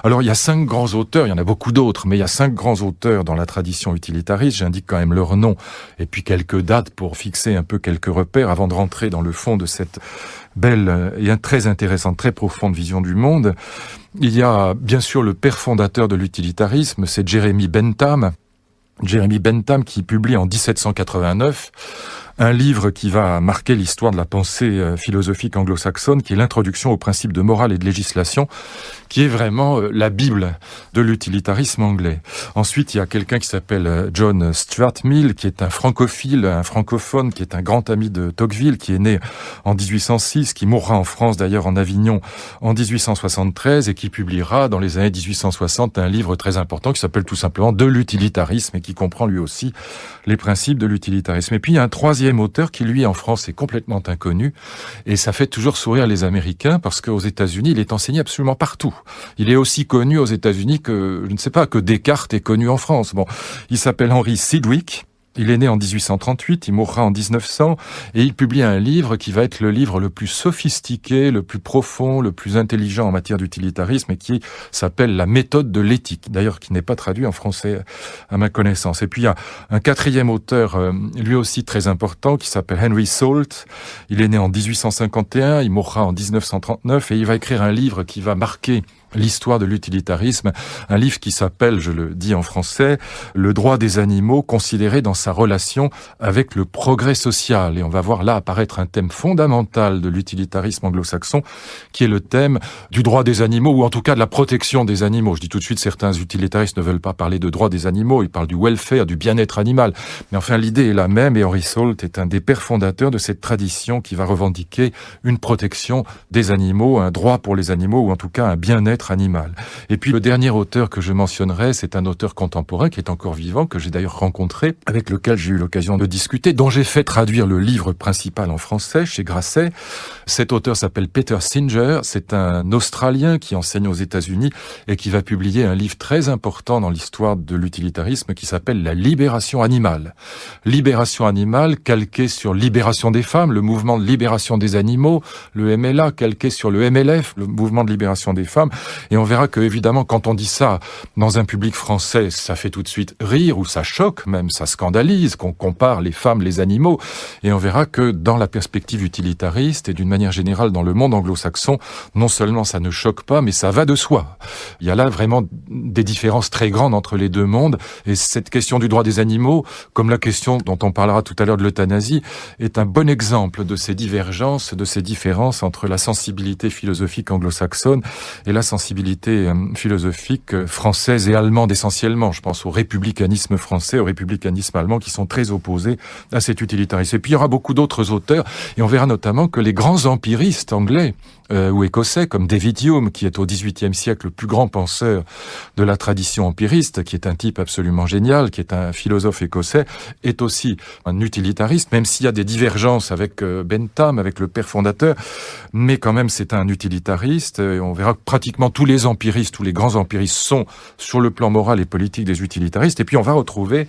Alors, il y a 5 grands auteurs, il y en a beaucoup d'autres, mais il y a 5 grands auteurs dans la tradition utilitariste. J'indique quand même leur nom et puis quelques dates pour fixer un peu quelques repères avant de rentrer dans le fond de cette belle et très intéressante, très profonde vision du monde. Il y a bien sûr le père fondateur de l'utilitarisme, c'est Jeremy Bentham. Jeremy Bentham qui publie en 1789 un livre qui va marquer l'histoire de la pensée philosophique anglo-saxonne, qui est l'introduction aux principes de morale et de législation, qui est vraiment la Bible de l'utilitarisme anglais. Ensuite, il y a quelqu'un qui s'appelle John Stuart Mill, qui est un francophile, un francophone, qui est un grand ami de Tocqueville, qui est né en 1806, qui mourra en France d'ailleurs en Avignon en 1873 et qui publiera dans les années 1860 un livre très important qui s'appelle tout simplement De l'utilitarisme et qui comprend lui aussi les principes de l'utilitarisme. Et puis il y a un troisième auteur qui lui en France est complètement inconnu et ça fait toujours sourire les Américains parce qu'aux États-Unis il est enseigné absolument partout. Il est aussi connu aux États-Unis que, je ne sais pas, que Descartes est connu en France. Bon, il s'appelle Henry Sidgwick. Il est né en 1838, il mourra en 1900, et il publie un livre qui va être le livre le plus sophistiqué, le plus profond, le plus intelligent en matière d'utilitarisme, et qui s'appelle La méthode de l'éthique, d'ailleurs qui n'est pas traduit en français à ma connaissance. Et puis il y a un quatrième auteur, lui aussi très important, qui s'appelle Henry Salt. Il est né en 1851, il mourra en 1939, et il va écrire un livre qui va marquer l'histoire de l'utilitarisme, un livre qui s'appelle, je le dis en français, Le droit des animaux considéré dans sa relation avec le progrès social. Et on va voir là apparaître un thème fondamental de l'utilitarisme anglo-saxon, qui est le thème du droit des animaux, ou en tout cas de la protection des animaux. Je dis tout de suite, certains utilitaristes ne veulent pas parler de droit des animaux, ils parlent du welfare, du bien-être animal. Mais enfin, l'idée est la même, et Henry Salt est un des pères fondateurs de cette tradition qui va revendiquer une protection des animaux, un droit pour les animaux, ou en tout cas un bien-être animal. Et puis le dernier auteur que je mentionnerai, c'est un auteur contemporain qui est encore vivant, que j'ai d'ailleurs rencontré, avec lequel j'ai eu l'occasion de discuter, dont j'ai fait traduire le livre principal en français chez Grasset. Cet auteur s'appelle Peter Singer, c'est un Australien qui enseigne aux États-Unis et qui va publier un livre très important dans l'histoire de l'utilitarisme qui s'appelle La libération animale. Libération animale calquée sur libération des femmes, le mouvement de libération des animaux, le MLA calqué sur le MLF, le mouvement de libération des femmes. Et on verra que, évidemment, quand on dit ça dans un public français, ça fait tout de suite rire, ou ça choque même, ça scandalise, qu'on compare les femmes, les animaux. Et on verra que dans la perspective utilitariste, et d'une manière générale dans le monde anglo-saxon, non seulement ça ne choque pas, mais ça va de soi. Il y a là vraiment des différences très grandes entre les deux mondes. Et cette question du droit des animaux, comme la question dont on parlera tout à l'heure de l'euthanasie, est un bon exemple de ces divergences, de ces différences entre la sensibilité philosophique anglo-saxonne et la sensibilité philosophique française et allemande essentiellement. Je pense au républicanisme français, au républicanisme allemand qui sont très opposés à cet utilitarisme. Et puis il y aura beaucoup d'autres auteurs et on verra notamment que les grands empiristes anglais ou écossais comme David Hume, qui est au XVIIIe siècle le plus grand penseur de la tradition empiriste, qui est un type absolument génial, qui est un philosophe écossais, est aussi un utilitariste, même s'il y a des divergences avec Bentham, avec le père fondateur, mais quand même c'est un utilitariste. Et on verra que pratiquement tous les empiristes, tous les grands empiristes sont sur le plan moral et politique des utilitaristes. Et puis on va retrouver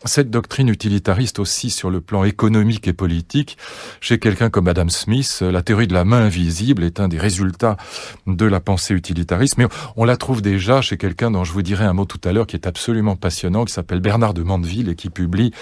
cette doctrine utilitariste aussi sur le plan économique et politique chez quelqu'un comme Adam Smith. La théorie de la main invisible est un des résultats de la pensée utilitariste, mais on la trouve déjà chez quelqu'un dont je vous dirai un mot tout à l'heure qui est absolument passionnant, qui s'appelle Bernard de Mandeville et qui publie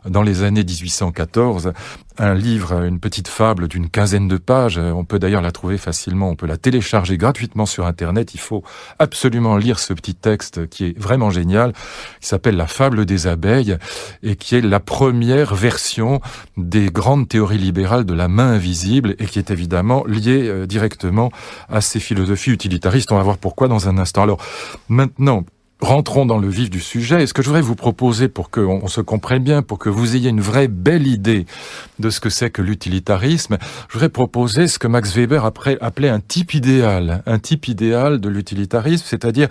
dans les années 1814 un livre, une petite fable d'une quinzaine de pages. On peut d'ailleurs la trouver facilement, on peut la télécharger gratuitement sur Internet. Il faut absolument lire ce petit texte qui est vraiment génial, qui s'appelle La fable des abeilles et qui est la première version des grandes théories libérales de la main invisible et qui est évidemment liée directement à ces philosophies utilitaristes. On va voir pourquoi dans un instant. Alors maintenant, rentrons dans le vif du sujet. Et ce que je voudrais vous proposer pour qu'on se comprenne bien, pour que vous ayez une vraie belle idée de ce que c'est que l'utilitarisme, je voudrais proposer ce que Max Weber appelait un type idéal de l'utilitarisme, c'est-à-dire,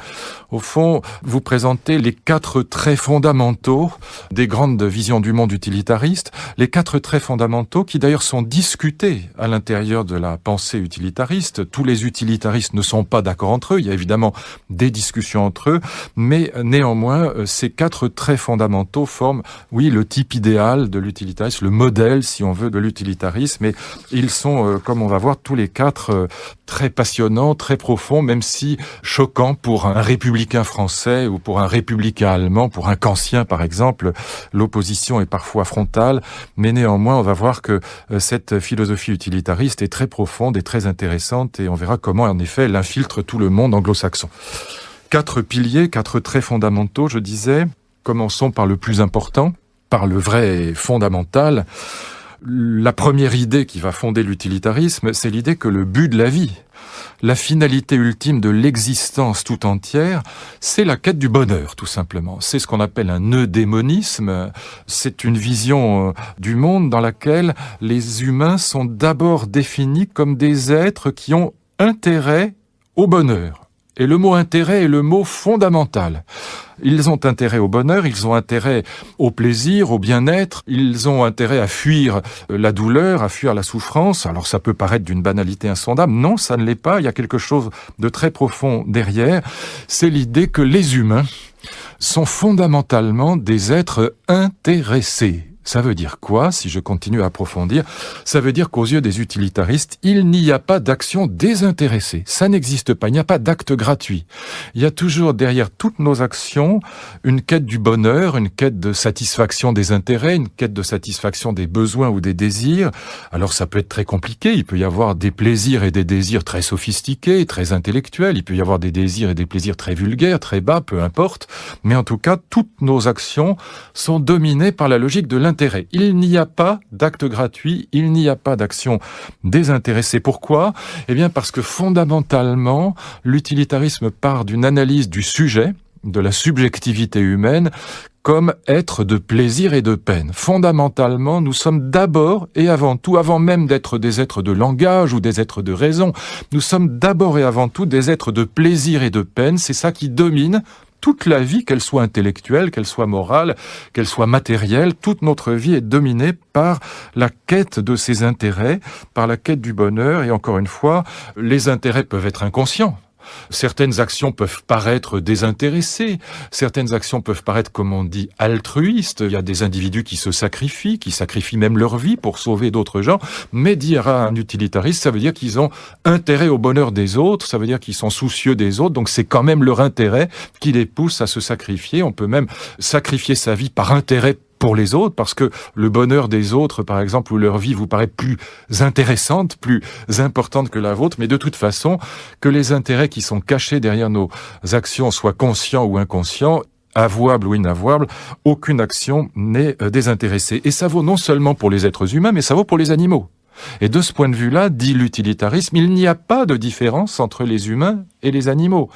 au fond, vous présenter les 4 traits fondamentaux des grandes visions du monde utilitariste, les 4 traits fondamentaux qui d'ailleurs sont discutés à l'intérieur de la pensée utilitariste. Tous les utilitaristes ne sont pas d'accord entre eux, il y a évidemment des discussions entre eux, mais néanmoins, ces 4 traits fondamentaux forment, oui, le type idéal de l'utilitarisme, le modèle, si on veut, de l'utilitarisme, et ils sont, comme on va voir, tous les 4 très passionnants, très profonds, même si choquants pour un républicain français ou pour un républicain allemand, pour un kantien par exemple. L'opposition est parfois frontale, mais néanmoins on va voir que cette philosophie utilitariste est très profonde et très intéressante, et on verra comment en effet elle infiltre tout le monde anglo-saxon. 4 piliers, 4 traits fondamentaux, je disais. Commençons par le plus important, par le vrai et fondamental. La première idée qui va fonder l'utilitarisme, c'est l'idée que le but de la vie, la finalité ultime de l'existence tout entière, c'est la quête du bonheur, tout simplement. C'est ce qu'on appelle un eudémonisme. C'est une vision du monde dans laquelle les humains sont d'abord définis comme des êtres qui ont intérêt au bonheur. Et le mot intérêt est le mot fondamental. Ils ont intérêt au bonheur, ils ont intérêt au plaisir, au bien-être, ils ont intérêt à fuir la douleur, à fuir la souffrance. Alors ça peut paraître d'une banalité insondable. Non, ça ne l'est pas. Il y a quelque chose de très profond derrière. C'est l'idée que les humains sont fondamentalement des êtres intéressés. Ça veut dire quoi, si je continue à approfondir? Ça veut dire qu'aux yeux des utilitaristes, il n'y a pas d'action désintéressée. Ça n'existe pas. Il n'y a pas d'acte gratuit. Il y a toujours derrière toutes nos actions une quête du bonheur, une quête de satisfaction des intérêts, une quête de satisfaction des besoins ou des désirs. Alors ça peut être très compliqué. Il peut y avoir des plaisirs et des désirs très sophistiqués, très intellectuels. Il peut y avoir des désirs et des plaisirs très vulgaires, très bas, peu importe. Mais en tout cas, toutes nos actions sont dominées par la logique de l'intérêt. Il n'y a pas d'acte gratuit, il n'y a pas d'action désintéressée. Pourquoi ? Eh bien parce que fondamentalement, l'utilitarisme part d'une analyse du sujet, de la subjectivité humaine, comme être de plaisir et de peine. Fondamentalement, nous sommes d'abord et avant tout, avant même d'être des êtres de langage ou des êtres de raison, nous sommes d'abord et avant tout des êtres de plaisir et de peine. C'est ça qui domine toute la vie, qu'elle soit intellectuelle, qu'elle soit morale, qu'elle soit matérielle. Toute notre vie est dominée par la quête de ses intérêts, par la quête du bonheur. Et encore une fois, les intérêts peuvent être inconscients. Certaines actions peuvent paraître désintéressées, certaines actions peuvent paraître, comme on dit, altruistes. Il y a des individus qui sacrifient même leur vie pour sauver d'autres gens. Mais dire à un utilitariste, ça veut dire qu'ils ont intérêt au bonheur des autres, ça veut dire qu'ils sont soucieux des autres, donc c'est quand même leur intérêt qui les pousse à se sacrifier. On peut même sacrifier sa vie par intérêt pour les autres, parce que le bonheur des autres, par exemple, ou leur vie vous paraît plus intéressante, plus importante que la vôtre, mais de toute façon, que les intérêts qui sont cachés derrière nos actions soient conscients ou inconscients, avouable ou inavouable, aucune action n'est désintéressée. Et ça vaut non seulement pour les êtres humains, mais ça vaut pour les animaux. Et de ce point de vue-là, dit l'utilitarisme, il n'y a pas de différence entre les humains et les animaux.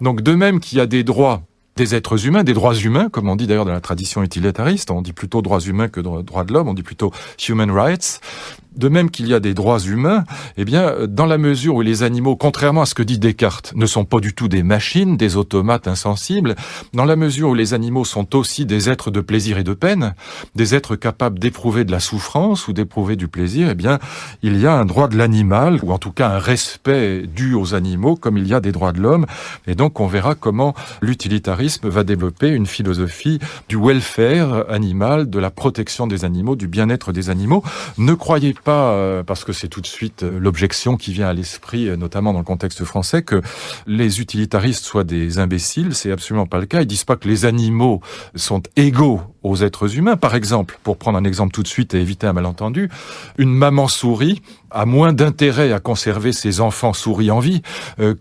Donc de même qu'il y a des droits des êtres humains, des droits humains, comme on dit d'ailleurs dans la tradition utilitariste, on dit plutôt droits humains que droits de l'homme, on dit plutôt human rights. De même qu'il y a des droits humains, eh bien, dans la mesure où les animaux, contrairement à ce que dit Descartes, ne sont pas du tout des machines, des automates insensibles, dans la mesure où les animaux sont aussi des êtres de plaisir et de peine, des êtres capables d'éprouver de la souffrance ou d'éprouver du plaisir, eh bien, il y a un droit de l'animal, ou en tout cas un respect dû aux animaux, comme il y a des droits de l'homme. Et donc, on verra comment l'utilitarisme va développer une philosophie du welfare animal, de la protection des animaux, du bien-être des animaux. Ne croyez pas, parce que c'est tout de suite l'objection qui vient à l'esprit, notamment dans le contexte français, que les utilitaristes soient des imbéciles. C'est absolument pas le cas. Ils disent pas que les animaux sont égaux aux êtres humains. Par exemple, pour prendre un exemple tout de suite et éviter un malentendu, une maman souris a moins d'intérêt à conserver ses enfants souris en vie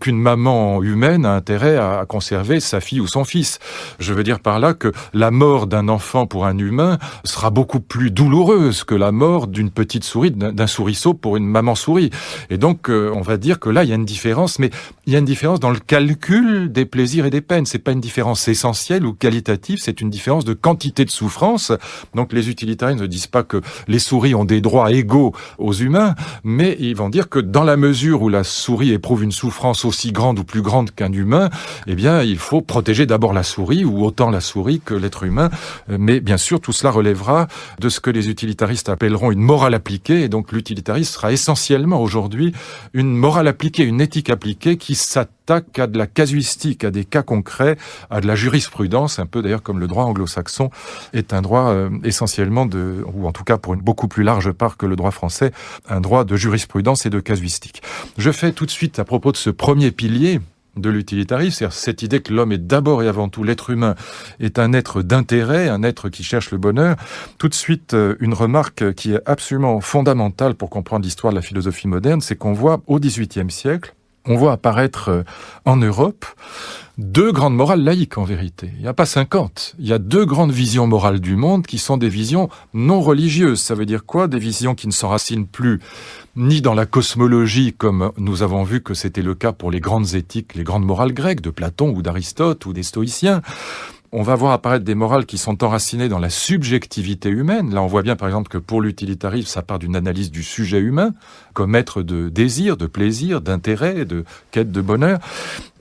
qu'une maman humaine a intérêt à conserver sa fille ou son fils. Je veux dire par là que la mort d'un enfant pour un humain sera beaucoup plus douloureuse que la mort d'une petite souris, d'un souriceau pour une maman souris. Et donc, on va dire que là, il y a une différence, mais il y a une différence dans le calcul des plaisirs et des peines. C'est pas une différence essentielle ou qualitative, c'est une différence de quantité de souffrance. Donc, les utilitariens ne disent pas que les souris ont des droits égaux aux humains, mais ils vont dire que dans la mesure où la souris éprouve une souffrance aussi grande ou plus grande qu'un humain, eh bien, il faut protéger d'abord la souris, ou autant la souris que l'être humain. Mais bien sûr, tout cela relèvera de ce que les utilitaristes appelleront une morale appliquée, piliers. Et donc l'utilitarisme sera essentiellement aujourd'hui une morale appliquée, une éthique appliquée qui s'attaque à de la casuistique, à des cas concrets, à de la jurisprudence, un peu d'ailleurs comme le droit anglo-saxon est un droit essentiellement ou en tout cas pour une beaucoup plus large part que le droit français, un droit de jurisprudence et de casuistique. Je fais tout de suite à propos de ce premier pilier de l'utilitarisme, c'est-à-dire cette idée que l'homme est d'abord et avant tout, l'être humain est un être d'intérêt, un être qui cherche le bonheur. Tout de suite, une remarque qui est absolument fondamentale pour comprendre l'histoire de la philosophie moderne, c'est qu'on voit au XVIIIe siècle, on voit apparaître en Europe deux grandes morales laïques en vérité. Il n'y a pas 50. Il y a deux grandes visions morales du monde qui sont des visions non religieuses. Ça veut dire quoi? Des visions qui ne s'enracinent plus ni dans la cosmologie, comme nous avons vu que c'était le cas pour les grandes éthiques, les grandes morales grecques de Platon ou d'Aristote ou des stoïciens. On va voir apparaître des morales qui sont enracinées dans la subjectivité humaine. Là, on voit bien, par exemple, que pour l'utilitarisme, ça part d'une analyse du sujet humain, comme être de désir, de plaisir, d'intérêt, de quête de bonheur.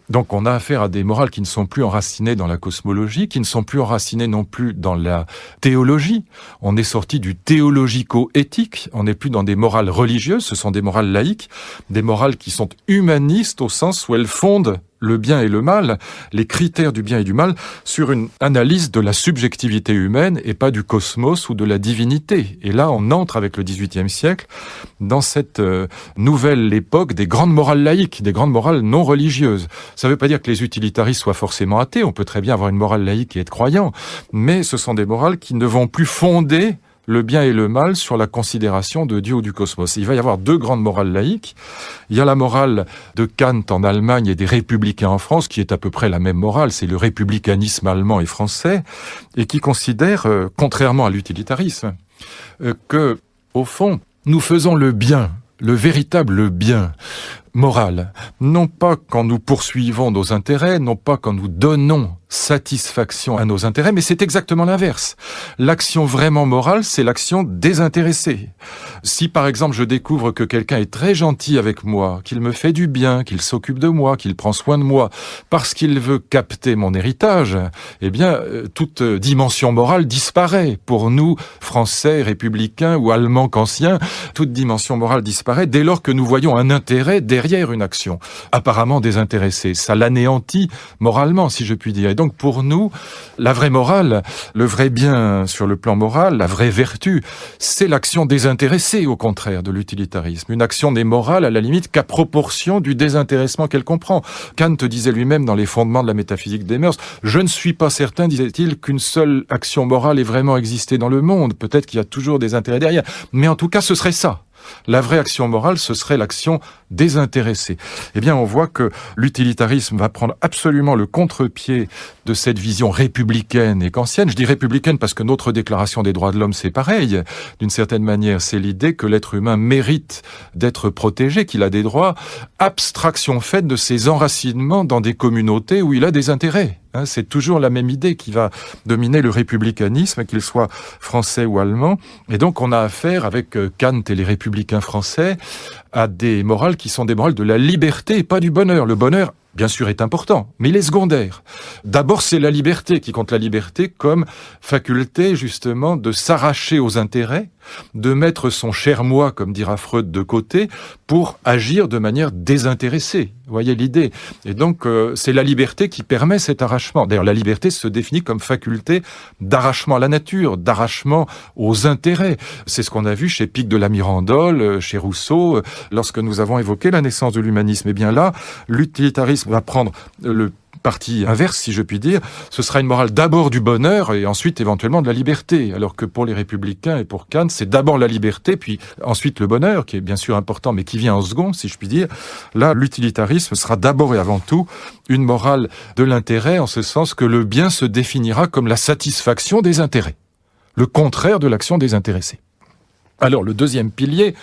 Donc on a affaire à des morales qui ne sont plus enracinées dans la cosmologie, qui ne sont plus enracinées non plus dans la théologie. On est sorti du théologico-éthique, on n'est plus dans des morales religieuses, ce sont des morales laïques, des morales qui sont humanistes au sens où elles fondent le bien et le mal, les critères du bien et du mal, sur une analyse de la subjectivité humaine et pas du cosmos ou de la divinité. Et là, on entre avec le XVIIIe siècle dans cette nouvelle époque des grandes morales laïques, des grandes morales non religieuses. Ça ne veut pas dire que les utilitaristes soient forcément athées, on peut très bien avoir une morale laïque et être croyant, mais ce sont des morales qui ne vont plus fonder le bien et le mal sur la considération de Dieu ou du cosmos. Il va y avoir deux grandes morales laïques. Il y a la morale de Kant en Allemagne et des républicains en France, qui est à peu près la même morale, c'est le républicanisme allemand et français, et qui considère, contrairement à l'utilitarisme, que, au fond, nous faisons le bien, le véritable bien moral, non pas quand nous poursuivons nos intérêts, non pas quand nous donnons satisfaction à nos intérêts, mais c'est exactement l'inverse. L'action vraiment morale, c'est l'action désintéressée. Si par exemple je découvre que quelqu'un est très gentil avec moi, qu'il me fait du bien, qu'il s'occupe de moi, qu'il prend soin de moi, parce qu'il veut capter mon héritage, eh bien toute dimension morale disparaît. Pour nous, Français, républicains ou Allemands kantiens, toute dimension morale disparaît dès lors que nous voyons un intérêt derrière une action, apparemment désintéressée. Ça l'anéantit moralement, si je puis dire. Et donc pour nous, la vraie morale, le vrai bien sur le plan moral, la vraie vertu, c'est l'action désintéressée, au contraire, de l'utilitarisme. Une action n'est morale, à la limite, qu'à proportion du désintéressement qu'elle comprend. Kant disait lui-même dans les fondements de la métaphysique des mœurs, « Je ne suis pas certain, disait-il, qu'une seule action morale ait vraiment existé dans le monde. Peut-être qu'il y a toujours des intérêts derrière. Mais en tout cas, ce serait ça. » La vraie action morale, ce serait l'action désintéressée. Eh bien, on voit que l'utilitarisme va prendre absolument le contre-pied de cette vision républicaine et kantienne. Je dis républicaine parce que notre déclaration des droits de l'homme, c'est pareil. D'une certaine manière, c'est l'idée que l'être humain mérite d'être protégé, qu'il a des droits. Abstraction faite de ses enracinements dans des communautés où il a des intérêts. C'est toujours la même idée qui va dominer le républicanisme, qu'il soit français ou allemand. Et donc, on a affaire, avec Kant et les républicains français, à des morales qui sont des morales de la liberté et pas du bonheur. Le bonheur, bien sûr, est important, mais il est secondaire. D'abord, c'est la liberté qui compte, la liberté comme faculté, justement, de s'arracher aux intérêts, de mettre son cher moi, comme dira Freud, de côté, pour agir de manière désintéressée. Vous voyez l'idée. Et donc, c'est la liberté qui permet cet arrachement. D'ailleurs, la liberté se définit comme faculté d'arrachement à la nature, d'arrachement aux intérêts. C'est ce qu'on a vu chez Pic de la Mirandole, chez Rousseau, lorsque nous avons évoqué la naissance de l'humanisme. Eh bien là, l'utilitarisme va prendre le partie inverse, si je puis dire. Ce sera une morale d'abord du bonheur et ensuite éventuellement de la liberté. Alors que pour les républicains et pour Kant, c'est d'abord la liberté, puis ensuite le bonheur, qui est bien sûr important, mais qui vient en second, si je puis dire. Là, l'utilitarisme sera d'abord et avant tout une morale de l'intérêt, en ce sens que le bien se définira comme la satisfaction des intérêts. Le contraire de l'action désintéressée. Alors, le deuxième pilier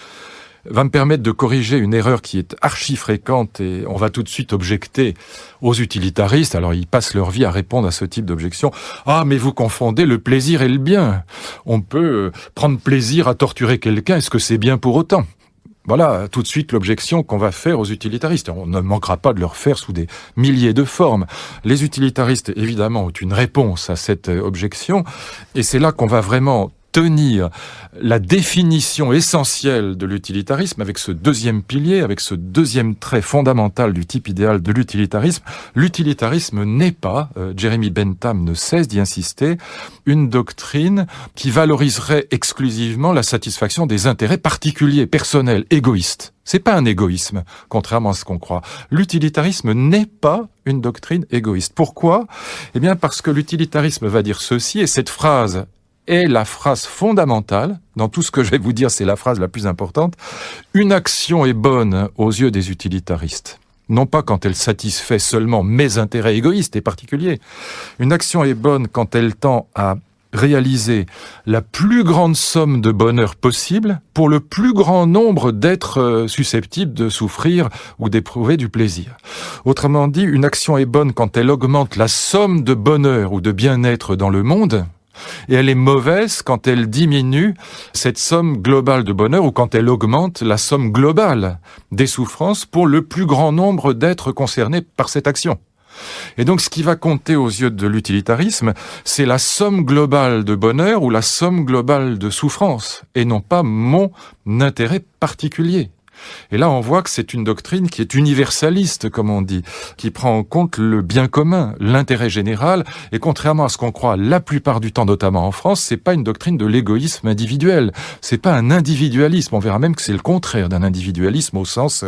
va me permettre de corriger une erreur qui est archi fréquente et on va tout de suite objecter aux utilitaristes. Alors ils passent leur vie à répondre à ce type d'objection. Ah, mais vous confondez le plaisir et le bien. On peut prendre plaisir à torturer quelqu'un, est-ce que c'est bien pour autant ? Voilà tout de suite l'objection qu'on va faire aux utilitaristes. On ne manquera pas de leur faire sous des milliers de formes. Les utilitaristes, évidemment, ont une réponse à cette objection et c'est là qu'on va vraiment tenir la définition essentielle de l'utilitarisme avec ce deuxième pilier, avec ce deuxième trait fondamental du type idéal de l'utilitarisme. L'utilitarisme n'est pas, Jeremy Bentham ne cesse d'y insister, une doctrine qui valoriserait exclusivement la satisfaction des intérêts particuliers, personnels, égoïstes. C'est pas un égoïsme, contrairement à ce qu'on croit. L'utilitarisme n'est pas une doctrine égoïste. Pourquoi ? Eh bien, parce que l'utilitarisme va dire ceci, et cette phrase est la phrase fondamentale. Dans tout ce que je vais vous dire, c'est la phrase la plus importante. Une action est bonne aux yeux des utilitaristes. Non pas quand elle satisfait seulement mes intérêts égoïstes et particuliers. Une action est bonne quand elle tend à réaliser la plus grande somme de bonheur possible pour le plus grand nombre d'êtres susceptibles de souffrir ou d'éprouver du plaisir. Autrement dit, une action est bonne quand elle augmente la somme de bonheur ou de bien-être dans le monde, et elle est mauvaise quand elle diminue cette somme globale de bonheur ou quand elle augmente la somme globale des souffrances pour le plus grand nombre d'êtres concernés par cette action. Et donc, ce qui va compter aux yeux de l'utilitarisme, c'est la somme globale de bonheur ou la somme globale de souffrance, et non pas mon intérêt particulier. Et là, on voit que c'est une doctrine qui est universaliste, comme on dit, qui prend en compte le bien commun, l'intérêt général, et contrairement à ce qu'on croit la plupart du temps, notamment en France, c'est pas une doctrine de l'égoïsme individuel. C'est pas un individualisme. On verra même que c'est le contraire d'un individualisme au sens,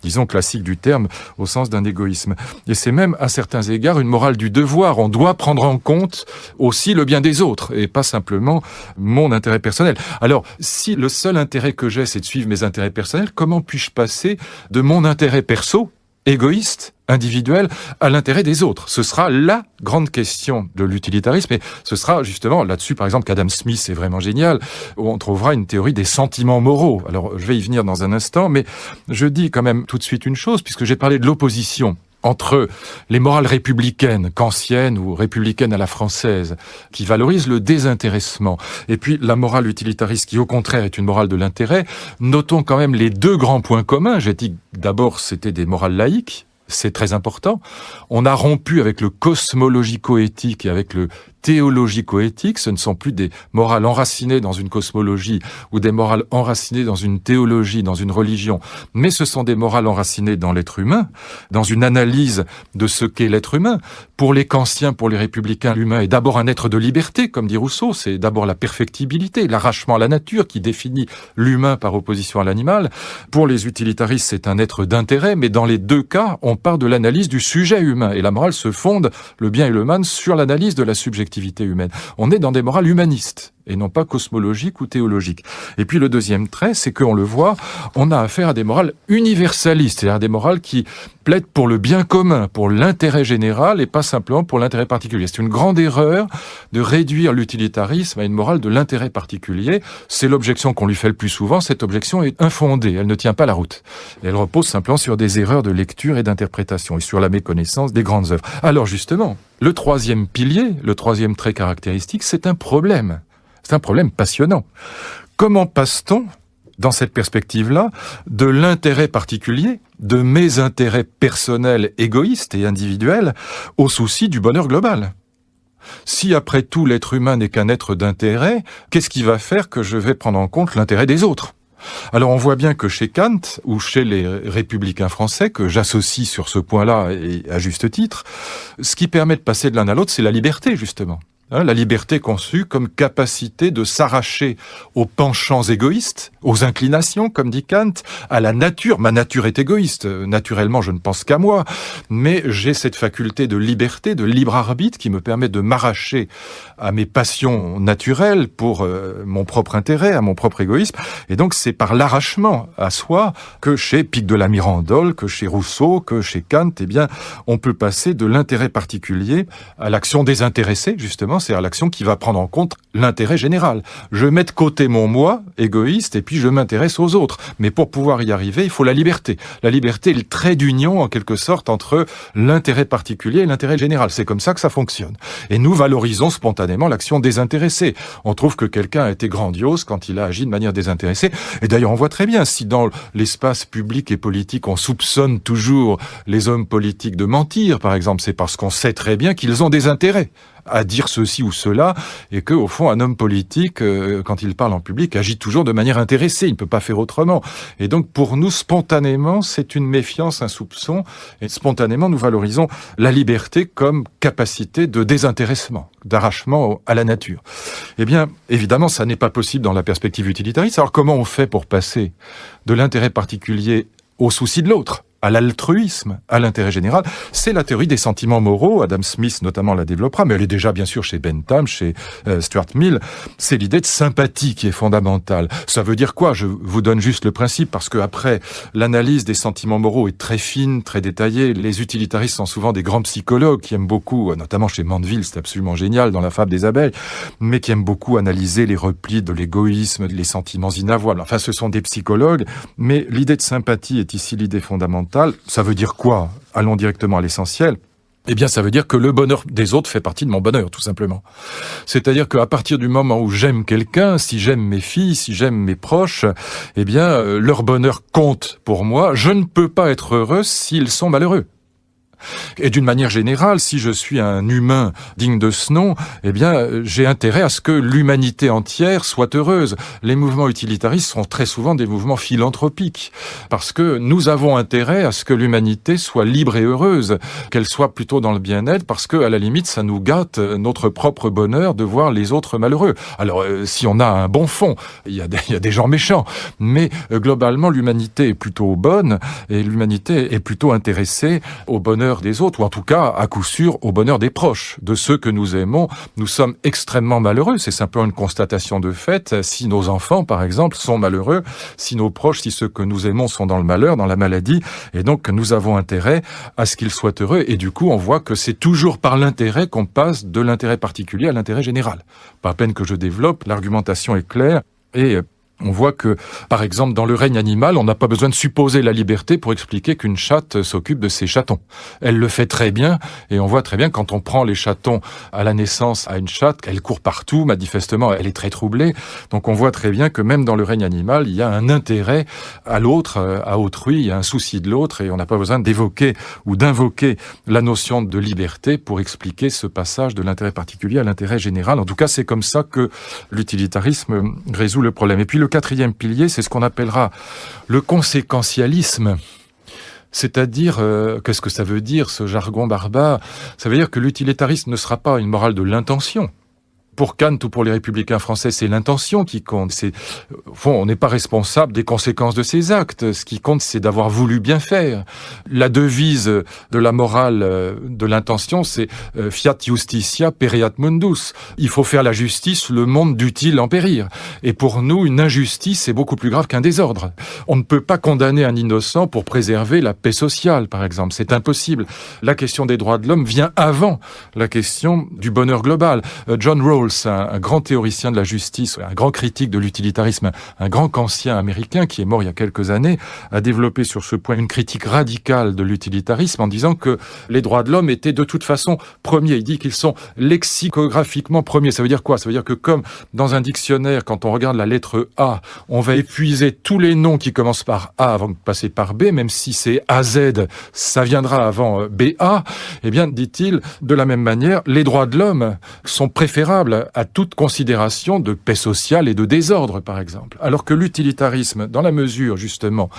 disons, classique du terme, au sens d'un égoïsme. Et c'est même, à certains égards, une morale du devoir. On doit prendre en compte aussi le bien des autres, et pas simplement mon intérêt personnel. Alors, si le seul intérêt que j'ai, c'est de suivre mes intérêts personnels, comment puis-je passer de mon intérêt perso, égoïste, individuel, à l'intérêt des autres? Ce sera la grande question de l'utilitarisme, et ce sera justement là-dessus, par exemple, qu'Adam Smith est vraiment génial, où on trouvera une théorie des sentiments moraux. Alors, je vais y venir dans un instant, mais je dis quand même tout de suite une chose, puisque j'ai parlé de l'opposition entre les morales républicaines, kantiennes ou républicaines à la française, qui valorisent le désintéressement, et puis la morale utilitariste qui, au contraire, est une morale de l'intérêt. Notons quand même les deux grands points communs. J'ai dit que d'abord, c'était des morales laïques. C'est très important. On a rompu avec le cosmologico-éthique et avec le théologico-éthique. Ce ne sont plus des morales enracinées dans une cosmologie ou des morales enracinées dans une théologie, dans une religion, mais ce sont des morales enracinées dans l'être humain, dans une analyse de ce qu'est l'être humain. Pour les kantiens, pour les républicains, l'humain est d'abord un être de liberté, comme dit Rousseau. C'est d'abord la perfectibilité, l'arrachement à la nature qui définit l'humain par opposition à l'animal. Pour les utilitaristes, c'est un être d'intérêt, mais dans les deux cas, on part de l'analyse du sujet humain. Et la morale se fonde, le bien et le mal, sur l'analyse de la subjectivité humaine. On est dans des morales humanistes et non pas cosmologiques ou théologiques. Et puis le deuxième trait, c'est qu'on le voit, on a affaire à des morales universalistes, c'est-à-dire des morales qui plaident pour le bien commun, pour l'intérêt général et pas simplement pour l'intérêt particulier. C'est une grande erreur de réduire l'utilitarisme à une morale de l'intérêt particulier. C'est l'objection qu'on lui fait le plus souvent. Cette objection est infondée, elle ne tient pas la route. Et elle repose simplement sur des erreurs de lecture et d'interprétation et sur la méconnaissance des grandes œuvres. Alors justement, le troisième pilier, le troisième trait caractéristique, c'est un problème. C'est un problème passionnant. Comment passe-t-on, dans cette perspective-là, de l'intérêt particulier, de mes intérêts personnels, égoïstes et individuels, au souci du bonheur global ? Si après tout l'être humain n'est qu'un être d'intérêt, qu'est-ce qui va faire que je vais prendre en compte l'intérêt des autres ? Alors on voit bien que chez Kant, ou chez les républicains français, que j'associe sur ce point-là et à juste titre, ce qui permet de passer de l'un à l'autre, c'est la liberté, justement. La liberté conçue comme capacité de s'arracher aux penchants égoïstes, aux inclinations, comme dit Kant, à la nature. Ma nature est égoïste. Naturellement, je ne pense qu'à moi. Mais j'ai cette faculté de liberté, de libre arbitre qui me permet de m'arracher à mes passions naturelles pour mon propre intérêt, à mon propre égoïsme. Et donc, c'est par l'arrachement à soi que chez Pic de la Mirandole, que chez Rousseau, que chez Kant, eh bien, on peut passer de l'intérêt particulier à l'action désintéressée, justement. C'est-à-dire l'action qui va prendre en compte l'intérêt général. Je mets de côté mon moi, égoïste, et puis je m'intéresse aux autres. Mais pour pouvoir y arriver, il faut la liberté. La liberté est le trait d'union, en quelque sorte, entre l'intérêt particulier et l'intérêt général. C'est comme ça que ça fonctionne. Et nous valorisons spontanément l'action désintéressée. On trouve que quelqu'un a été grandiose quand il a agi de manière désintéressée. Et d'ailleurs, on voit très bien, si dans l'espace public et politique, on soupçonne toujours les hommes politiques de mentir, par exemple, c'est parce qu'on sait très bien qu'ils ont des intérêts à dire ceci ou cela, et que, au fond, un homme politique, quand il parle en public, agit toujours de manière intéressée. Il ne peut pas faire autrement. Et donc, pour nous, spontanément, c'est une méfiance, un soupçon, et spontanément, nous valorisons la liberté comme capacité de désintéressement, d'arrachement à la nature. Eh bien, évidemment, ça n'est pas possible dans la perspective utilitariste. Alors, comment on fait pour passer de l'intérêt particulier au souci de l'autre, à l'altruisme, à l'intérêt général? C'est la théorie des sentiments moraux. Adam Smith, notamment, la développera, mais elle est déjà, bien sûr, chez Bentham, chez Stuart Mill. C'est l'idée de sympathie qui est fondamentale. Ça veut dire quoi? Je vous donne juste le principe, parce que après, l'analyse des sentiments moraux est très fine, très détaillée. Les utilitaristes sont souvent des grands psychologues qui aiment beaucoup, notamment chez Mandeville, c'est absolument génial dans La fable des abeilles, mais qui aiment beaucoup analyser les replis de l'égoïsme, les sentiments inavouables. Enfin, ce sont des psychologues, mais l'idée de sympathie est ici l'idée fondamentale. Ça veut dire quoi? Allons directement à l'essentiel. Eh bien, ça veut dire que le bonheur des autres fait partie de mon bonheur, tout simplement. C'est-à-dire qu'à partir du moment où j'aime quelqu'un, si j'aime mes filles, si j'aime mes proches, eh bien, leur bonheur compte pour moi. Je ne peux pas être heureux s'ils sont malheureux. Et d'une manière générale, si je suis un humain digne de ce nom, eh bien, j'ai intérêt à ce que l'humanité entière soit heureuse. Les mouvements utilitaristes sont très souvent des mouvements philanthropiques, parce que nous avons intérêt à ce que l'humanité soit libre et heureuse, qu'elle soit plutôt dans le bien-être, parce que, à la limite, ça nous gâte notre propre bonheur de voir les autres malheureux. Alors, si on a un bon fond, il y a des gens méchants, mais globalement, l'humanité est plutôt bonne, et l'humanité est plutôt intéressée au bonheur des autres, ou en tout cas, à coup sûr, au bonheur des proches, de ceux que nous aimons. Nous sommes extrêmement malheureux, c'est simplement une constatation de fait. Si nos enfants, par exemple, sont malheureux, si nos proches, si ceux que nous aimons sont dans le malheur, dans la maladie, et donc nous avons intérêt à ce qu'ils soient heureux, et du coup, on voit que c'est toujours par l'intérêt qu'on passe de l'intérêt particulier à l'intérêt général. Pas à peine que je développe, l'argumentation est claire, et on voit que, par exemple, dans le règne animal, on n'a pas besoin de supposer la liberté pour expliquer qu'une chatte s'occupe de ses chatons. Elle le fait très bien, et on voit très bien quand on prend les chatons à la naissance à une chatte, elle court partout, manifestement, elle est très troublée. Donc on voit très bien que même dans le règne animal, il y a un intérêt à l'autre, à autrui, il y a un souci de l'autre, et on n'a pas besoin d'évoquer ou d'invoquer la notion de liberté pour expliquer ce passage de l'intérêt particulier à l'intérêt général. En tout cas, c'est comme ça que l'utilitarisme résout le problème. Et puis le quatrième pilier, c'est ce qu'on appellera le conséquentialisme. C'est-à-dire, qu'est-ce que ça veut dire, ce jargon barbare? Ça veut dire que l'utilitarisme ne sera pas une morale de l'intention. Pour Kant ou pour les républicains français, c'est l'intention qui compte. Au fond, on n'est pas responsable des conséquences de ses actes. Ce qui compte, c'est d'avoir voulu bien faire. La devise de la morale de l'intention, c'est fiat justitia pereat mundus. Il faut faire la justice, le monde dût-il en périr. Et pour nous, une injustice est beaucoup plus grave qu'un désordre. On ne peut pas condamner un innocent pour préserver la paix sociale, par exemple. C'est impossible. La question des droits de l'homme vient avant la question du bonheur global. John Rawls, un grand théoricien de la justice, un grand critique de l'utilitarisme, un grand kantien américain qui est mort il y a quelques années, a développé sur ce point une critique radicale de l'utilitarisme en disant que les droits de l'homme étaient de toute façon premiers. Il dit qu'ils sont lexicographiquement premiers. Ça veut dire quoi? Ça veut dire que comme dans un dictionnaire, quand on regarde la lettre A, on va épuiser tous les noms qui commencent par A avant de passer par B, même si c'est AZ, ça viendra avant BA. Eh bien, dit-il, de la même manière, les droits de l'homme sont préférables à toute considération de paix sociale et de désordre, par exemple. Alors que l'utilitarisme, dans la mesure, justement,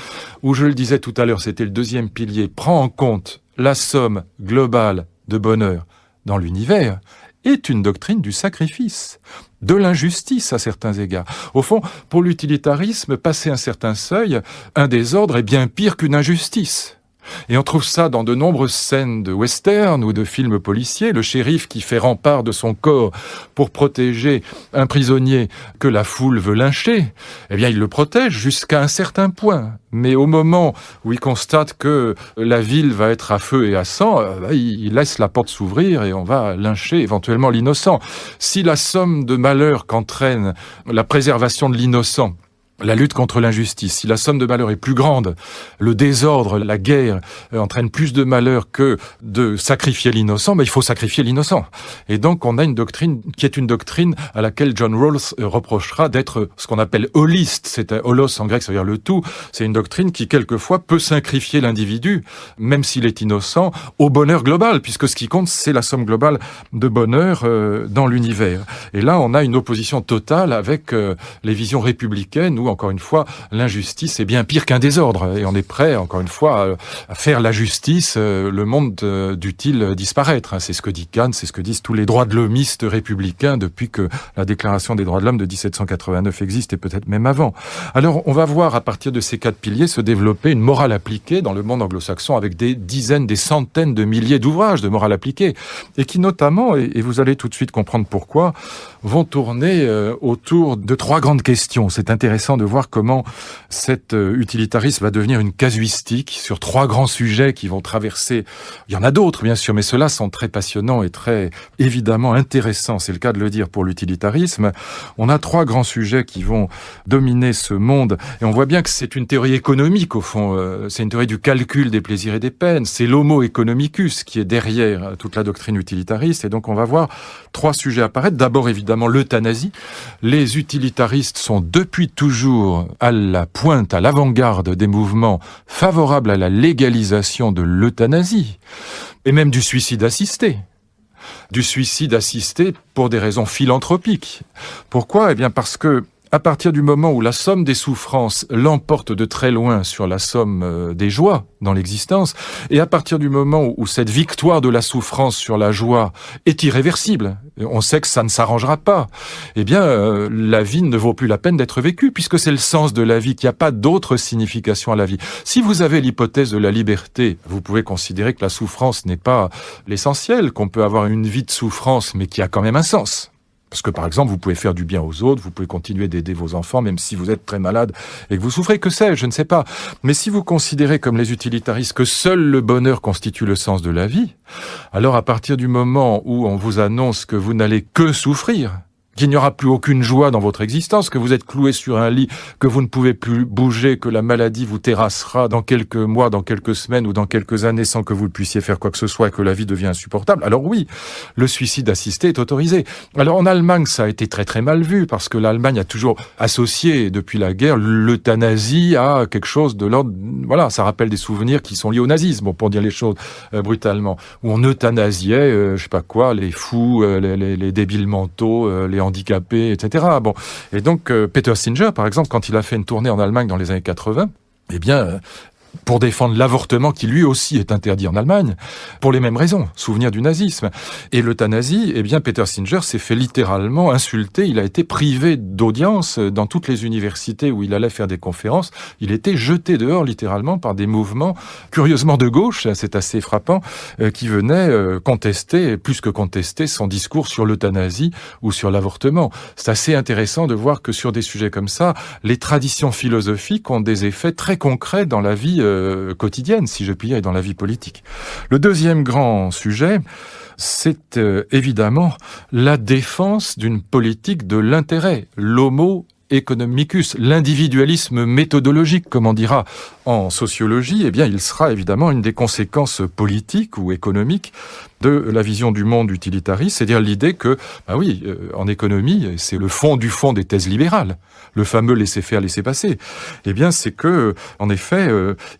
où je le disais tout à l'heure, c'était le deuxième pilier, prend en compte la somme globale de bonheur dans l'univers, est une doctrine du sacrifice, de l'injustice à certains égards. Au fond, pour l'utilitarisme, passer un certain seuil, un désordre est bien pire qu'une injustice. Et on trouve ça dans de nombreuses scènes de western ou de films policiers. Le shérif qui fait rempart de son corps pour protéger un prisonnier que la foule veut lyncher, eh bien il le protège jusqu'à un certain point. Mais au moment où il constate que la ville va être à feu et à sang, il laisse la porte s'ouvrir et on va lyncher éventuellement l'innocent. Si la somme de malheurs qu'entraîne la préservation de l'innocent la lutte contre l'injustice. Si la somme de malheurs est plus grande, le désordre, la guerre entraîne plus de malheur que de sacrifier l'innocent, il faut sacrifier l'innocent. Et donc on a une doctrine qui est une doctrine à laquelle John Rawls reprochera d'être ce qu'on appelle holiste. C'est holos en grec, ça veut dire le tout. C'est une doctrine qui quelquefois peut sacrifier l'individu, même s'il est innocent, au bonheur global, puisque ce qui compte, c'est la somme globale de bonheur dans l'univers. Et là, on a une opposition totale avec les visions républicaines où, encore une fois, l'injustice est bien pire qu'un désordre. Et on est prêt, encore une fois, à faire la justice, le monde dût-il disparaître. C'est ce que dit Kant, c'est ce que disent tous les droits de l'hommistes républicains depuis que la Déclaration des droits de l'homme de 1789 existe, et peut-être même avant. Alors, on va voir, à partir de ces 4 piliers, se développer une morale appliquée dans le monde anglo-saxon avec des dizaines, des centaines de milliers d'ouvrages de morale appliquée, et qui notamment, et vous allez tout de suite comprendre pourquoi, vont tourner autour de 3 grandes questions. C'est intéressant de voir comment cet utilitarisme va devenir une casuistique sur 3 grands sujets qui vont traverser. Il y en a d'autres, bien sûr, mais ceux-là sont très passionnants et très, évidemment, intéressants. C'est le cas de le dire pour l'utilitarisme. On a 3 grands sujets qui vont dominer ce monde. Et on voit bien que c'est une théorie économique, au fond. C'est une théorie du calcul des plaisirs et des peines. C'est l'homo economicus qui est derrière toute la doctrine utilitariste. Et donc, on va voir 3 sujets apparaître. D'abord, évidemment, l'euthanasie. Les utilitaristes sont depuis toujours à la pointe, à l'avant-garde des mouvements favorables à la légalisation de l'euthanasie, et même du suicide assisté. Du suicide assisté pour des raisons philanthropiques. Pourquoi ? Eh bien parce que, à partir du moment où la somme des souffrances l'emporte de très loin sur la somme des joies dans l'existence, et à partir du moment où cette victoire de la souffrance sur la joie est irréversible, on sait que ça ne s'arrangera pas, eh bien la vie ne vaut plus la peine d'être vécue, puisque c'est le sens de la vie, qu'il n'y a pas d'autre signification à la vie. Si vous avez l'hypothèse de la liberté, vous pouvez considérer que la souffrance n'est pas l'essentiel, qu'on peut avoir une vie de souffrance, mais qui a quand même un sens. Parce que, par exemple, vous pouvez faire du bien aux autres, vous pouvez continuer d'aider vos enfants, même si vous êtes très malade et que vous souffrez, que sais-je, je ne sais pas. Mais si vous considérez, comme les utilitaristes, que seul le bonheur constitue le sens de la vie, alors à partir du moment où on vous annonce que vous n'allez que souffrir, qu'il n'y aura plus aucune joie dans votre existence, que vous êtes cloué sur un lit, que vous ne pouvez plus bouger, que la maladie vous terrassera dans quelques mois, dans quelques semaines ou dans quelques années sans que vous puissiez faire quoi que ce soit et que la vie devient insupportable, alors oui, le suicide assisté est autorisé. Alors en Allemagne, ça a été très très mal vu parce que l'Allemagne a toujours associé depuis la guerre l'euthanasie à quelque chose de l'ordre, voilà, ça rappelle des souvenirs qui sont liés au nazisme, bon, pour dire les choses brutalement, où on euthanasiait, je sais pas quoi, les fous, les débiles mentaux, les handicapés, etc. Bon. Et donc, Peter Singer, par exemple, quand il a fait une tournée en Allemagne dans les années 80, eh bien, pour défendre l'avortement, qui lui aussi est interdit en Allemagne, pour les mêmes raisons, souvenir du nazisme. Et l'euthanasie, eh bien, Peter Singer s'est fait littéralement insulter, il a été privé d'audience dans toutes les universités où il allait faire des conférences, il était jeté dehors littéralement par des mouvements, curieusement de gauche, c'est assez frappant, qui venaient contester, plus que contester, son discours sur l'euthanasie ou sur l'avortement. C'est assez intéressant de voir que sur des sujets comme ça, les traditions philosophiques ont des effets très concrets dans la vie quotidienne, si je puis dire, et dans la vie politique. Le deuxième grand sujet, c'est évidemment la défense d'une politique de l'intérêt, l'homo economicus, l'individualisme méthodologique, comme on dira en sociologie, eh bien, il sera évidemment une des conséquences politiques ou économiques de la vision du monde utilitariste, c'est-à-dire l'idée que, en économie, c'est le fond du fond des thèses libérales, le fameux laisser-faire, laisser-passer. Eh bien, c'est que, en effet,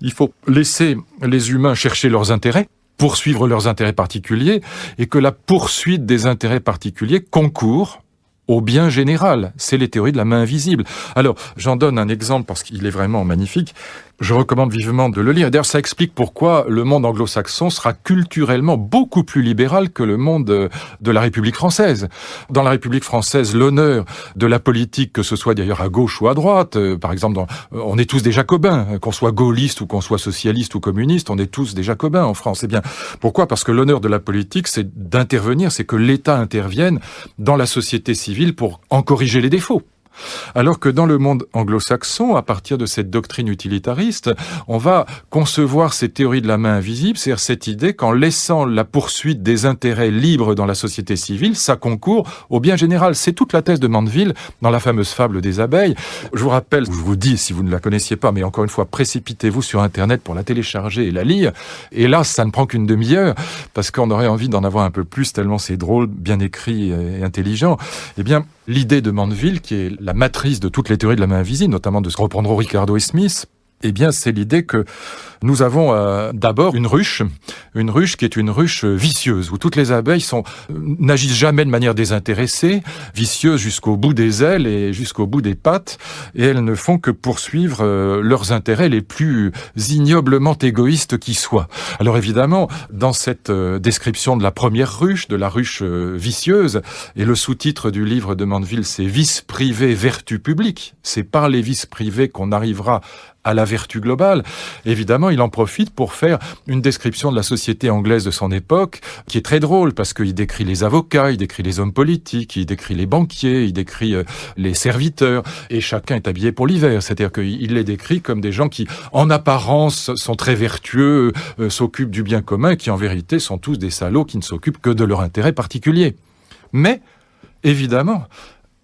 il faut laisser les humains chercher leurs intérêts, poursuivre leurs intérêts particuliers, et que la poursuite des intérêts particuliers concourt au bien général. C'est les théories de la main invisible. Alors, j'en donne un exemple parce qu'il est vraiment magnifique. Je recommande vivement de le lire. Et d'ailleurs, ça explique pourquoi le monde anglo-saxon sera culturellement beaucoup plus libéral que le monde de la République française. Dans la République française, l'honneur de la politique, que ce soit d'ailleurs à gauche ou à droite, par exemple, on est tous des jacobins, qu'on soit gaulliste ou qu'on soit socialiste ou communiste, on est tous des jacobins en France. Eh bien, pourquoi ? Parce que l'honneur de la politique, c'est d'intervenir, c'est que l'État intervienne dans la société civile pour en corriger les défauts. Alors que dans le monde anglo-saxon, à partir de cette doctrine utilitariste, on va concevoir ces théories de la main invisible, c'est-à-dire cette idée qu'en laissant la poursuite des intérêts libres dans la société civile, ça concourt au bien général. C'est toute la thèse de Mandeville dans la fameuse fable des abeilles. Je vous rappelle, je vous dis si vous ne la connaissiez pas, mais encore une fois, précipitez-vous sur Internet pour la télécharger et la lire. Et là, ça ne prend qu'une demi-heure, parce qu'on aurait envie d'en avoir un peu plus, tellement c'est drôle, bien écrit et intelligent. Eh bien, l'idée de Mandeville, qui est la matrice de toutes les théories de la main invisible, notamment de ce que reprendront Ricardo et Smith, eh bien, c'est l'idée que nous avons d'abord une ruche qui est une ruche vicieuse, où toutes les abeilles n'agissent jamais de manière désintéressée, vicieuses jusqu'au bout des ailes et jusqu'au bout des pattes, et elles ne font que poursuivre leurs intérêts les plus ignoblement égoïstes qui soient. Alors évidemment, dans cette description de la première ruche, de la ruche vicieuse, et le sous-titre du livre de Mandeville, c'est « Vice privé, vertu publique ». C'est par les vices privés qu'on arrivera à la vertu globale. Évidemment, il en profite pour faire une description de la société anglaise de son époque, qui est très drôle, parce qu'il décrit les avocats, il décrit les hommes politiques, il décrit les banquiers, il décrit les serviteurs, et chacun est habillé pour l'hiver. C'est-à-dire qu'il les décrit comme des gens qui, en apparence, sont très vertueux, s'occupent du bien commun, qui en vérité sont tous des salauds qui ne s'occupent que de leur intérêt particulier. Mais, évidemment,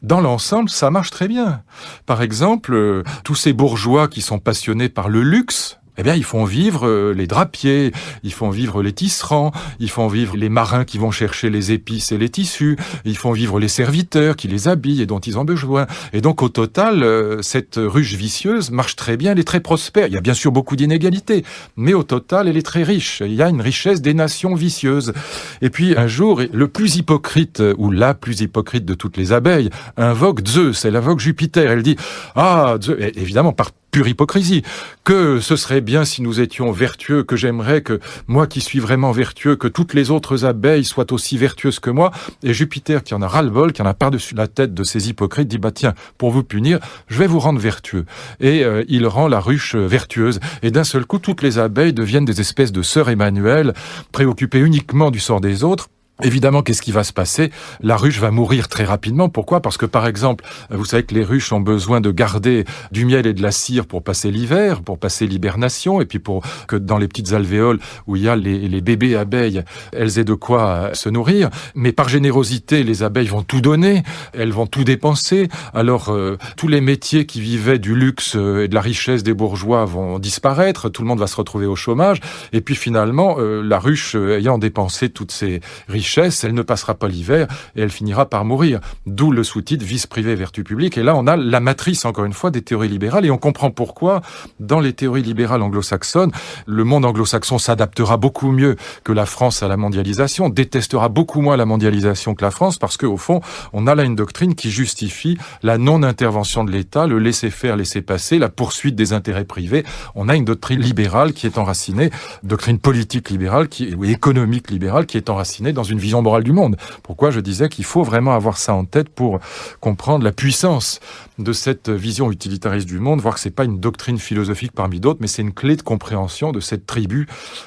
dans l'ensemble, ça marche très bien. Par exemple, tous ces bourgeois qui sont passionnés par le luxe, eh bien, ils font vivre les drapiers, ils font vivre les tisserands, ils font vivre les marins qui vont chercher les épices et les tissus, ils font vivre les serviteurs qui les habillent et dont ils ont besoin. Et donc, au total, cette ruche vicieuse marche très bien, elle est très prospère. Il y a bien sûr beaucoup d'inégalités, mais au total, elle est très riche. Il y a une richesse des nations vicieuses. Et puis, un jour, le plus hypocrite, ou la plus hypocrite de toutes les abeilles, invoque Zeus, elle invoque Jupiter. Elle dit, Zeus, évidemment, par pure hypocrisie, que ce serait bien si nous étions vertueux, que j'aimerais que moi qui suis vraiment vertueux, que toutes les autres abeilles soient aussi vertueuses que moi. Et Jupiter, qui en a ras-le-bol, qui en a par-dessus la tête de ces hypocrites, dit, tiens, pour vous punir, je vais vous rendre vertueux. Et il rend la ruche vertueuse. Et d'un seul coup, toutes les abeilles deviennent des espèces de sœurs Emmanuel, préoccupées uniquement du sort des autres. Évidemment, qu'est-ce qui va se passer? La ruche va mourir très rapidement. Pourquoi? Parce que, par exemple, vous savez que les ruches ont besoin de garder du miel et de la cire pour passer l'hiver, pour passer l'hibernation, et puis pour que dans les petites alvéoles où il y a les bébés abeilles, elles aient de quoi se nourrir. Mais par générosité, les abeilles vont tout donner, elles vont tout dépenser. Alors, tous les métiers qui vivaient du luxe et de la richesse des bourgeois vont disparaître, tout le monde va se retrouver au chômage, et puis finalement, la ruche, ayant dépensé toutes ces richesses, elle ne passera pas l'hiver et elle finira par mourir. D'où le sous-titre « Vice privé, vertu publique ». Et là, on a la matrice, encore une fois, des théories libérales. Et on comprend pourquoi, dans les théories libérales anglo-saxonnes, le monde anglo-saxon s'adaptera beaucoup mieux que la France à la mondialisation, détestera beaucoup moins la mondialisation que la France, parce qu'au fond, on a là une doctrine qui justifie la non-intervention de l'État, le laisser-faire, laisser-passer, la poursuite des intérêts privés. On a une doctrine libérale qui est enracinée, doctrine politique libérale, ou économique libérale, qui est enracinée dans une vision morale du monde. Pourquoi je disais qu'il faut vraiment avoir ça en tête pour comprendre la puissance de cette vision utilitariste du monde, voir que c'est pas une doctrine philosophique parmi d'autres, mais c'est une clé de compréhension de cette tribu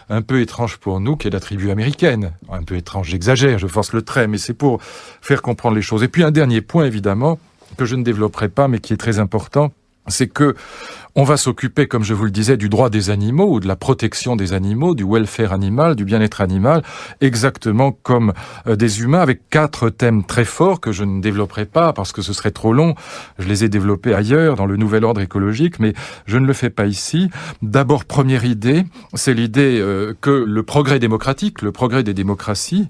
un peu étrange pour nous, qui est la tribu américaine. Un peu étrange, j'exagère, je force le trait, mais c'est pour faire comprendre les choses. Et puis un dernier point, évidemment, que je ne développerai pas, mais qui est très important, c'est que on va s'occuper, comme je vous le disais, du droit des animaux ou de la protection des animaux, du welfare animal, du bien-être animal, exactement comme des humains, avec 4 thèmes très forts que je ne développerai pas parce que ce serait trop long. Je les ai développés ailleurs, dans le nouvel ordre écologique, mais je ne le fais pas ici. D'abord, première idée, c'est l'idée que le progrès démocratique, le progrès des démocraties,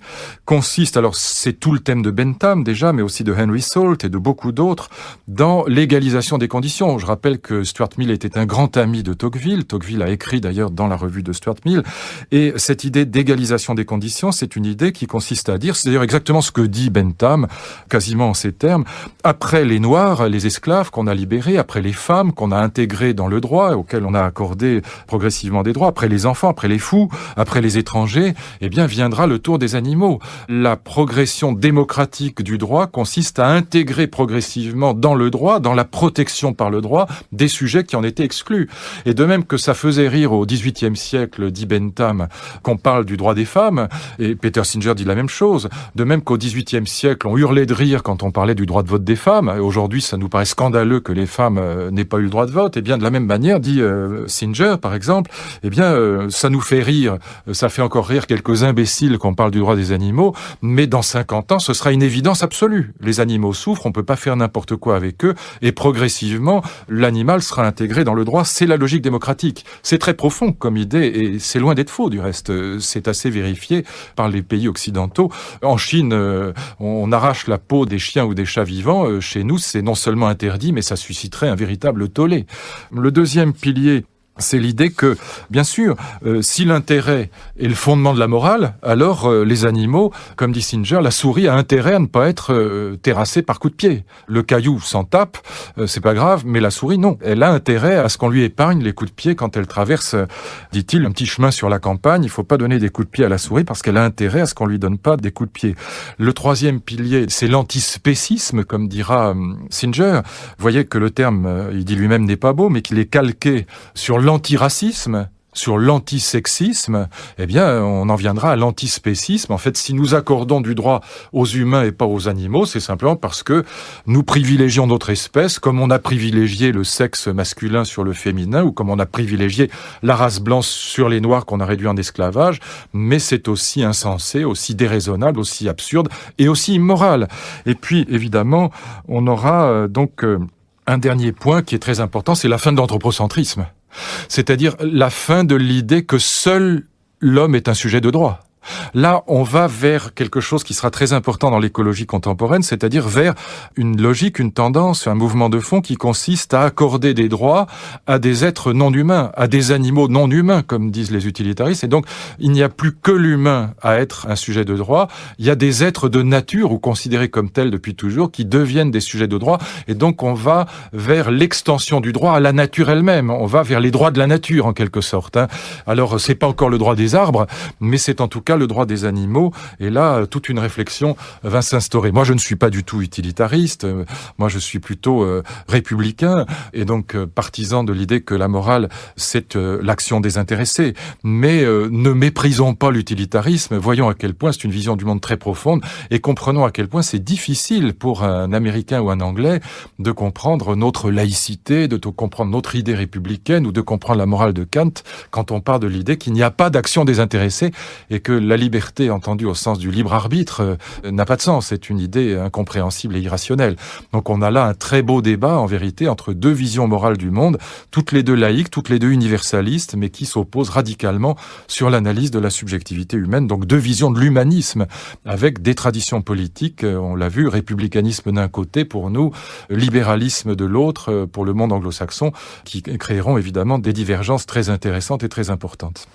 consiste, alors c'est tout le thème de Bentham déjà, mais aussi de Henry Salt et de beaucoup d'autres, dans l'égalisation des conditions. Je rappelle que Stuart Mill était un grand ami de Tocqueville. Tocqueville a écrit d'ailleurs dans la revue de Stuart Mill. Et cette idée d'égalisation des conditions, c'est une idée qui consiste à dire, c'est d'ailleurs exactement ce que dit Bentham, quasiment en ces termes, après les Noirs, les esclaves qu'on a libérés, après les femmes qu'on a intégrées dans le droit, auxquelles on a accordé progressivement des droits, après les enfants, après les fous, après les étrangers, eh bien viendra le tour des animaux. La progression démocratique du droit consiste à intégrer progressivement dans le droit, dans la protection par le droit, droit des sujets qui en étaient exclus. Et de même que ça faisait rire au XVIIIe siècle, dit Bentham, qu'on parle du droit des femmes, et Peter Singer dit la même chose, de même qu'au XVIIIe siècle, on hurlait de rire quand on parlait du droit de vote des femmes, et aujourd'hui ça nous paraît scandaleux que les femmes n'aient pas eu le droit de vote, et bien de la même manière, dit Singer par exemple, eh bien ça nous fait rire, ça fait encore rire quelques imbéciles qu'on parle du droit des animaux, mais dans 50 ans ce sera une évidence absolue. Les animaux souffrent, on peut pas faire n'importe quoi avec eux, et progressivement l'animal sera intégré dans le droit, c'est la logique démocratique. C'est très profond comme idée, et c'est loin d'être faux du reste, c'est assez vérifié par les pays occidentaux. En Chine, on arrache la peau des chiens ou des chats vivants, chez nous c'est non seulement interdit, mais ça susciterait un véritable tollé. Le deuxième pilier, c'est l'idée que, bien sûr, si l'intérêt est le fondement de la morale, alors les animaux, comme dit Singer, la souris a intérêt à ne pas être terrassée par coups de pied. Le caillou s'en tape, c'est pas grave, mais la souris, non. Elle a intérêt à ce qu'on lui épargne les coups de pied quand elle traverse, dit-il, un petit chemin sur la campagne. Il faut pas donner des coups de pied à la souris parce qu'elle a intérêt à ce qu'on lui donne pas des coups de pied. Le troisième pilier, c'est l'antispécisme, comme dira Singer. Vous voyez que le terme, il dit lui-même, n'est pas beau, mais qu'il est calqué sur l'antiracisme, sur l'antisexisme, eh bien, on en viendra à l'antispécisme. En fait, si nous accordons du droit aux humains et pas aux animaux, c'est simplement parce que nous privilégions notre espèce, comme on a privilégié le sexe masculin sur le féminin, ou comme on a privilégié la race blanche sur les noirs qu'on a réduit en esclavage, mais c'est aussi insensé, aussi déraisonnable, aussi absurde et aussi immoral. Et puis, évidemment, on aura un dernier point qui est très important, c'est la fin de l'anthropocentrisme. C'est-à-dire la fin de l'idée que seul l'homme est un sujet de droit. Là, on va vers quelque chose qui sera très important dans l'écologie contemporaine, c'est-à-dire vers une logique, une tendance, un mouvement de fond qui consiste à accorder des droits à des êtres non humains, à des animaux non humains, comme disent les utilitaristes. Et donc, il n'y a plus que l'humain à être un sujet de droit. Il y a des êtres de nature, ou considérés comme tels depuis toujours, qui deviennent des sujets de droit. Et donc, on va vers l'extension du droit à la nature elle-même. On va vers les droits de la nature, en quelque sorte. Alors, c'est pas encore le droit des arbres, mais c'est en tout cas le droit des animaux, et là, toute une réflexion va s'instaurer. Moi, je ne suis pas du tout utilitariste, moi, je suis plutôt républicain, et donc partisan de l'idée que la morale, c'est l'action désintéressée. Mais ne méprisons pas l'utilitarisme, voyons à quel point c'est une vision du monde très profonde, et comprenons à quel point c'est difficile pour un Américain ou un Anglais de comprendre notre laïcité, de comprendre notre idée républicaine, ou de comprendre la morale de Kant, quand on part de l'idée qu'il n'y a pas d'action désintéressée, et que la liberté, entendue au sens du libre arbitre, n'a pas de sens. C'est une idée incompréhensible et irrationnelle. Donc on a là un très beau débat, en vérité, entre deux visions morales du monde, toutes les deux laïques, toutes les deux universalistes, mais qui s'opposent radicalement sur l'analyse de la subjectivité humaine. Donc deux visions de l'humanisme, avec des traditions politiques, on l'a vu, républicanisme d'un côté pour nous, libéralisme de l'autre pour le monde anglo-saxon, qui créeront évidemment des divergences très intéressantes et très importantes.